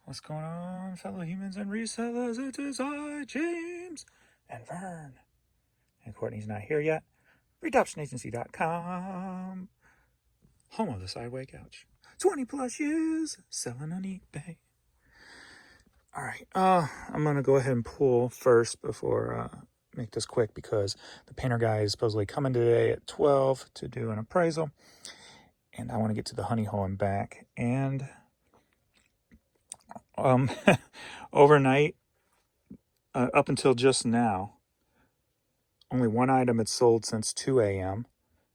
What's going on, fellow humans and resellers? It is I, James, and Vern. And Courtney's not here yet. RedoptionAgency.com, home of the sideway couch. 20 plus years selling on eBay. All right, I'm going to go ahead and pull first before make this quick because the painter guy is supposedly coming today at 12 to do an appraisal. And I want to get to the honey hole and back. And overnight, up until just now, only one item had sold since 2 a.m.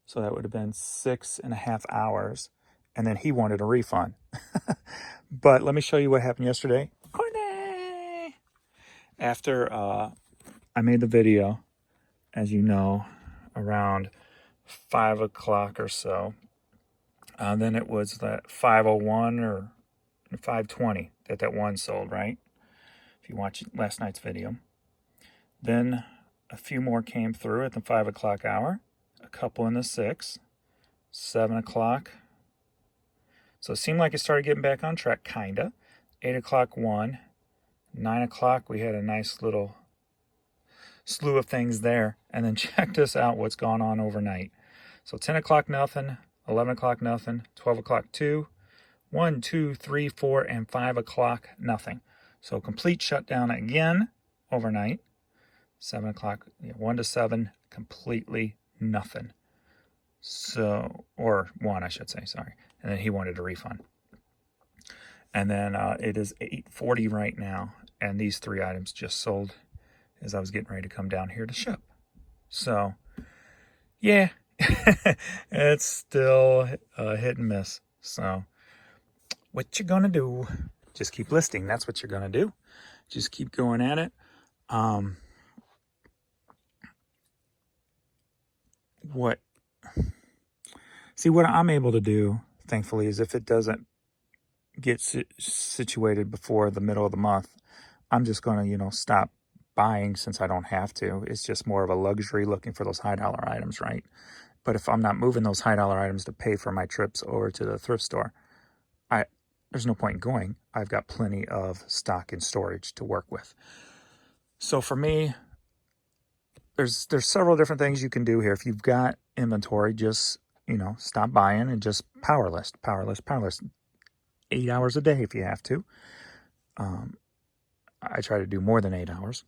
So that would have been 6.5 hours. And then he wanted a refund. But let me show you what happened yesterday. Courtney! After I made the video, as you know, around 5 o'clock or so. Then it was that 5:01 or 5:20 that one sold, right? If you watch last night's video. Then a few more came through at the 5 o'clock hour. A couple in the 6, 7 o'clock. So it seemed like it started getting back on track, kinda. 8 o'clock, 1. 9 o'clock, we had a nice little slew of things there. And then check this out, what's gone on overnight. So 10 o'clock, nothing. 11 o'clock, nothing. 12 o'clock, 2. 1, 2, 3, 4, and 5 o'clock, nothing. So complete shutdown again overnight. 7 o'clock, 1 to 7, completely nothing. So, or 1, I should say, sorry. And then he wanted a refund. And then it is 8:40 right now. And these 3 items just sold as I was getting ready to come down here to ship. So, yeah, it's still hit and miss. So, what you gonna do? Just keep listing. That's what you're gonna do. Just keep going at it. What I'm able to do, thankfully, is if it doesn't get situated before the middle of the month, I'm just going to, stop buying since I don't have to. It's just more of a luxury looking for those high dollar items, right? But if I'm not moving those high dollar items to pay for my trips over to the thrift store, there's no point in going. I've got plenty of stock and storage to work with. So for me, there's several different things you can do here. If you've got inventory, just, stop buying and just power list. 8 hours a day if you have to. I try to do more than 8 hours.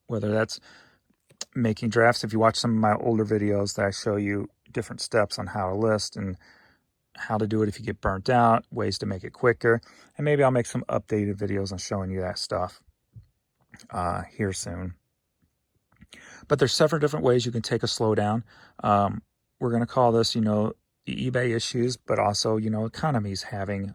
Whether that's making drafts. If you watch some of my older videos that I show you different steps on how to list and how to do it if you get burnt out, ways to make it quicker. And maybe I'll make some updated videos on showing you that stuff here soon. But there's several different ways you can take a slowdown. We're going to call this, the eBay issues, but also, economy's having,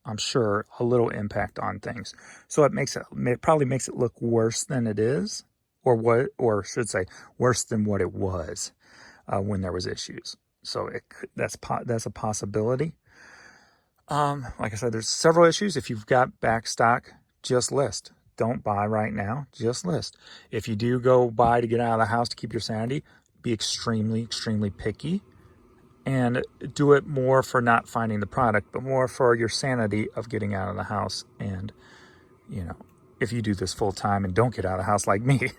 I'm sure, a little impact on things. So it probably makes it look worse than it is, or should say worse than what it was when there was issues. So that's a possibility. Like I said, there's several issues. If you've got back stock, just list. Don't buy right now, just list. If you do go buy to get out of the house to keep your sanity, be extremely, extremely picky. And do it more for not finding the product, but more for your sanity of getting out of the house. And, if you do this full time and don't get out of the house like me.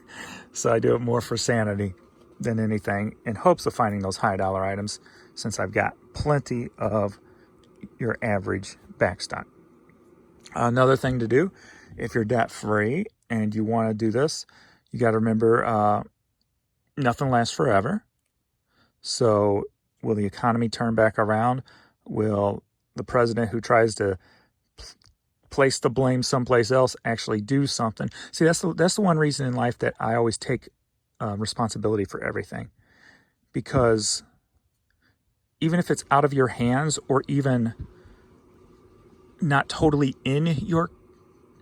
So I do it more for sanity than anything, in hopes of finding those high dollar items, since I've got plenty of your average backstock. Another thing to do, if you're debt free and you want to do this, you got to remember nothing lasts forever. So will the economy turn back around? Will the president who tries to place the blame someplace else actually do something? See, that's the one reason in life that I always take responsibility for everything. Because even if it's out of your hands or even not totally in your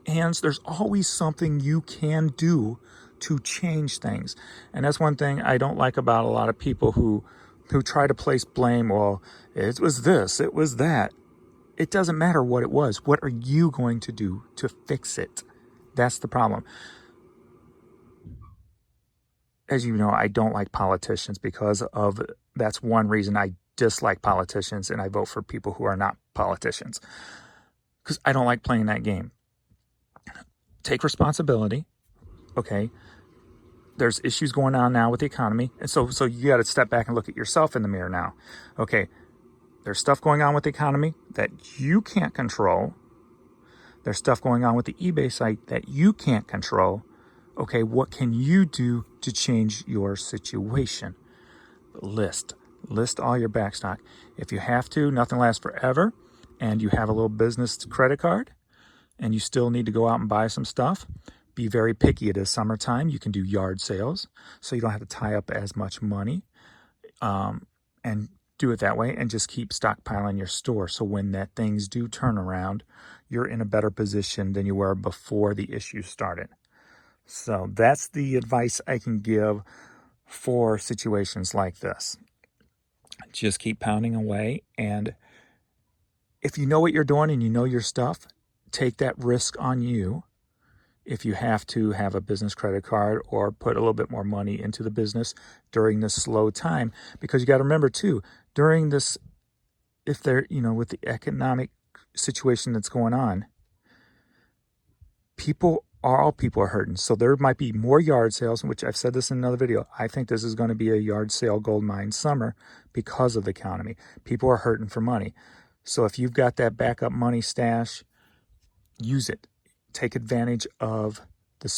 hands, there's always something you can do to change things. And that's one thing I don't like about a lot of people who try to place blame. Well, it was this, it was that. It doesn't matter what it was. What are you going to do to fix it? That's the problem. As you know, I don't like politicians that's one reason I dislike politicians and I vote for people who are not politicians. because I don't like playing that game. Take responsibility. Okay, there's issues going on now with the economy, and so you got to step back and look at yourself in the mirror now. Okay, there's stuff going on with the economy that you can't control. There's stuff going on with the eBay site that you can't control. Okay, what can you do to change your situation? List all your backstock. If you have to, nothing lasts forever, and you have a little business credit card, and you still need to go out and buy some stuff, be very picky. It is summertime. You can do yard sales, so you don't have to tie up as much money, and do it that way, and just keep stockpiling your store. So when that things do turn around, you're in a better position than you were before the issue started. So that's the advice I can give for situations like this. Just keep pounding away, and if you know what you're doing and you know your stuff, take that risk on you. If you have to have a business credit card or put a little bit more money into the business during this slow time, because you got to remember too, during this, if they're, with the economic situation that's going on, all people are hurting. So there might be more yard sales, which I've said this in another video. I think this is going to be a yard sale gold mine summer because of the economy. People are hurting for money. So if you've got that backup money stash, use it. Take advantage of the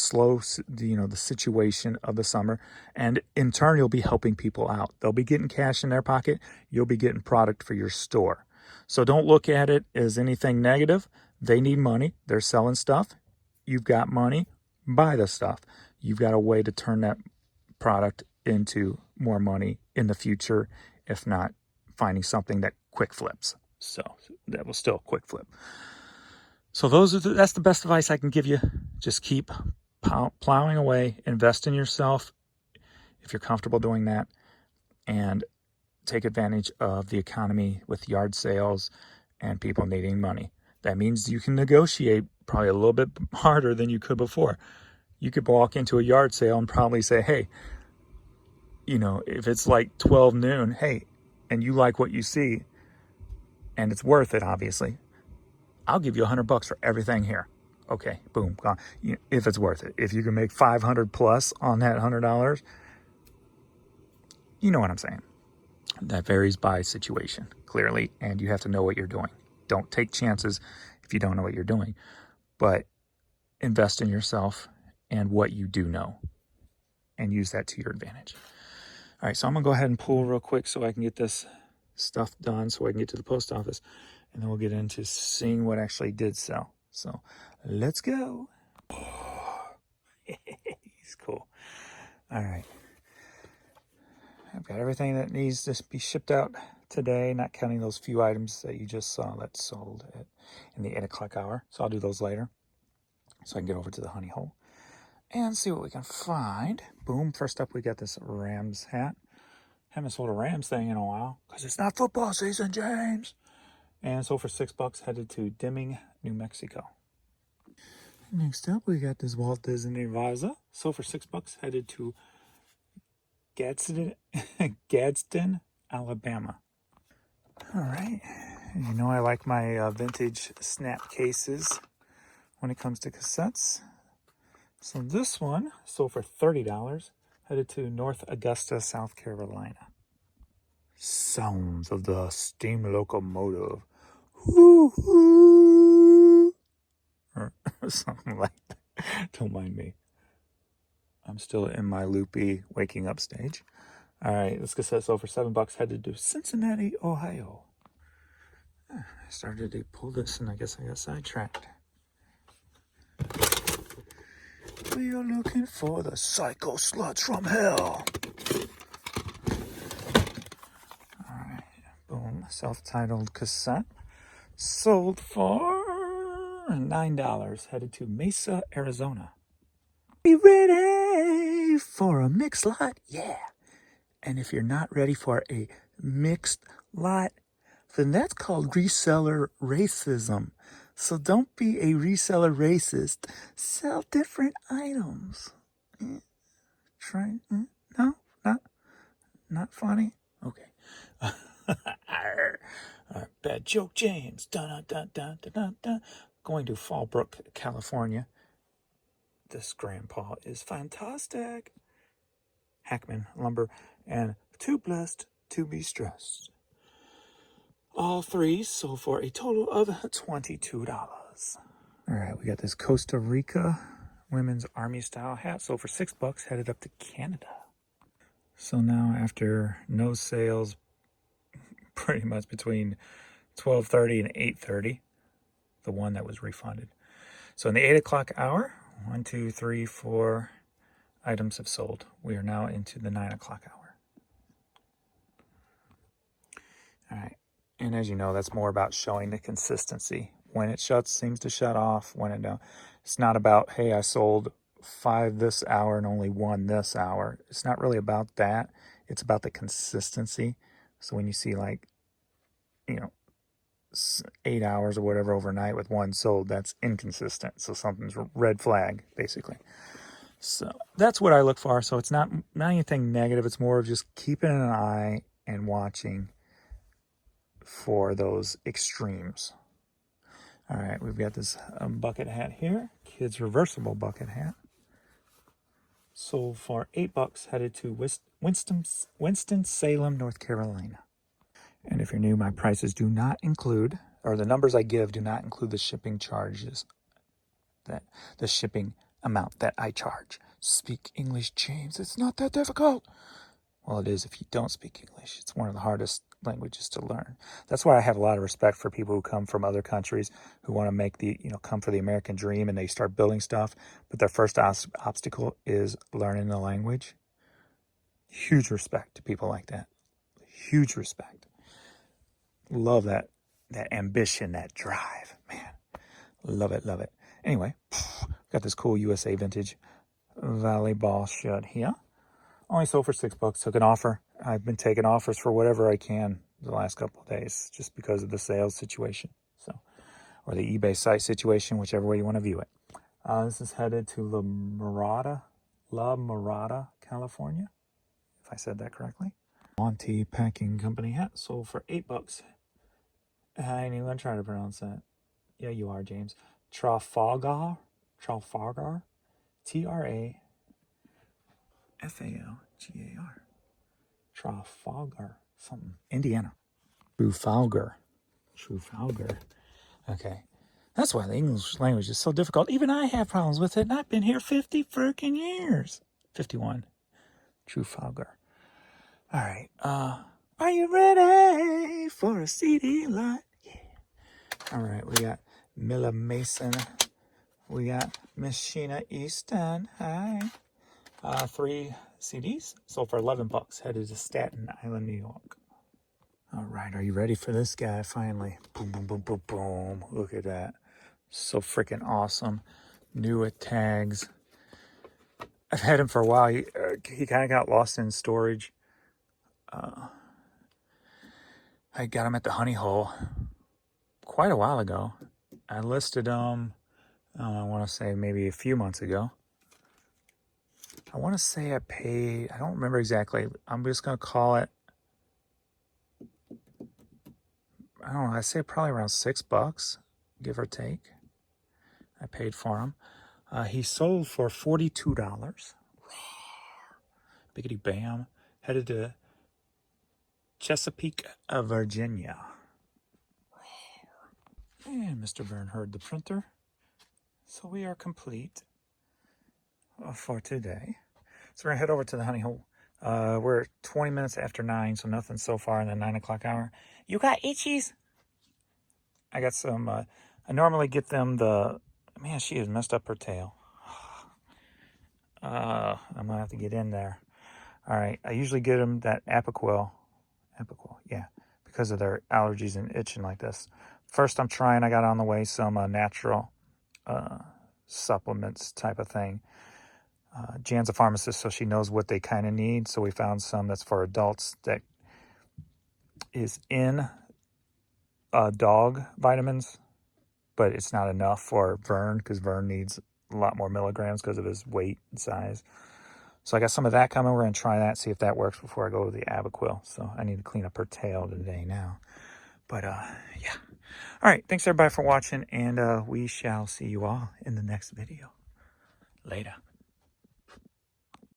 the situation of the summer. And in turn, you'll be helping people out. They'll be getting cash in their pocket. You'll be getting product for your store. So don't look at it as anything negative. They need money. They're selling stuff. You've got money. Buy the stuff. You've got a way to turn that product into more money in the future, if not finding something that quick flips. So that will still quick flip. So that's the best advice I can give you. Just keep plowing away, invest in yourself if you're comfortable doing that, and take advantage of the economy with yard sales and people needing money. That means you can negotiate probably a little bit harder than you could before. You could walk into a yard sale and probably say, hey, if it's like 12 noon, hey, and you like what you see, and it's worth it, obviously, I'll give you $100 for everything here. Okay, boom, gone. If it's worth it. If you can make 500 plus on that $100, you know what I'm saying. That varies by situation, clearly, and you have to know what you're doing. Don't take chances if you don't know what you're doing, but invest in yourself and what you do know, and use that to your advantage. All right, so I'm gonna go ahead and pull real quick so I can get this stuff done so I can get to the post office, and then we'll get into seeing what actually did sell. So let's go. He's cool. All right. I've got everything that needs to be shipped out today, not counting those few items that you just saw that sold in the 8 o'clock hour. So I'll do those later so I can get over to the honey hole and see what we can find. Boom. First up, we got this Rams hat. Haven't sold a Rams thing in a while because it's not football season, James. And sold for $6, headed to Deming, New Mexico. Next up, we got this Walt Disney Visa. Sold for $6, headed to Gadsden, Alabama. All right. I like my vintage snap cases when it comes to cassettes. So this one sold for $30, headed to North Augusta, South Carolina. Sounds of the steam locomotive. Woo-hoo. Or something like that. Don't mind me. I'm still in my loopy waking up stage. All right, this cassette sold for $7, headed to Cincinnati, Ohio. I started to pull this and I guess I got sidetracked. We are looking for the psycho sluts from hell. All right, boom, self-titled cassette. Sold for $9, headed to Mesa, Arizona. Be ready for a mixed lot? Yeah. And if you're not ready for a mixed lot, then that's called reseller racism. So don't be a reseller racist. Sell different items. Try, no, not funny. Okay. Back Bad joke, James. Dun, dun, dun, dun, dun, dun. Going to Fallbrook, California. This grandpa is fantastic. Hackman Lumber and Too Blessed to Be Stressed. All three sold for a total of $22. All right, we got this Costa Rica women's army style hat sold for $6, headed up to Canada. So now after no sales pretty much between 12:30 and 8:30, the one that was refunded. So in the 8 o'clock hour, 1, 2, 3, 4 items have sold. We are now into the 9 o'clock hour. All right. And as you know, that's more about showing the consistency. When it shuts, seems to shut off. When it don't, it's not about, hey, I sold 5 this hour and only 1 this hour. It's not really about that. It's about the consistency. So when you see like, 8 hours or whatever overnight with 1 sold, that's inconsistent. So something's red flag, basically. So that's what I look for. So it's not anything negative. It's more of just keeping an eye and watching for those extremes. All right, we've got this bucket hat here, kids reversible bucket hat. Sold for $8, headed to Winston-Salem, North Carolina. And if you're new, my prices do not include, or the numbers I give do not include the shipping charges, that the shipping amount that I charge. Speak English, James. It's not that difficult. Well, it is if you don't speak English. It's one of the hardest languages to learn. That's why I have a lot of respect for people who come from other countries who want to make come for the American dream, and they start building stuff, but their first obstacle is learning the language. Huge respect to people like that. Huge respect. Love that ambition, that drive, man. Love it, love it. Anyway, got this cool USA vintage volleyball shirt here. Only sold for $6. Took an offer. I've been taking offers for whatever I can the last couple of days, just because of the sales situation, or the eBay site situation, whichever way you want to view it. This is headed to La Mirada, California, if I said that correctly. Monty Packing Company hat sold for $8. I ain't even gonna try to pronounce that. Yeah, you are, James. Trafalgar, Trafalgar, Trafalgar, something. Indiana. Trafalgar. Okay. That's why the English language is so difficult. Even I have problems with it, and I've been here 50 freaking years. 51. Trafalgar. All right. Are you ready for a CD lot? Yeah. All right. We got Miller Mason. We got Miss Sheena Easton. Hi. 3 CDs sold for $11. Headed to Staten Island, New York. All right. Are you ready for this guy? Finally. Boom, boom, boom, boom, boom. Look at that. So freaking awesome. New at tags. I've had him for a while. He kind of got lost in storage. I got him at the Honey Hole quite a while ago. I listed him, I want to say maybe a few months ago. I want to say I paid, I don't remember exactly. I'm just going to call it, I don't know, I say probably around $6, give or take. I paid for him. He sold for $42. Biggity bam. Headed to Chesapeake, Virginia. And Mr. Bernhard, the printer. So we are complete for today. So we're going to head over to the Honey Hole. We're 20 minutes after 9, so nothing so far in the 9 o'clock hour. You got itchies? I got some, I normally get them man, she has messed up her tail. I'm going to have to get in there. All right, I usually get them that Apoquel, yeah, because of their allergies and itching like this. First, I got on the way some natural supplements type of thing. Jan's a pharmacist, so she knows what they kind of need. So we found some that's for adults that is in dog vitamins, but it's not enough for Vern, because Vern needs a lot more milligrams because of his weight and size. So I got some of that coming. We're going to try that, see if that works before I go with the Apoquel. So I need to clean up her tail today now. But yeah. All right. Thanks everybody for watching, and we shall see you all in the next video. Later.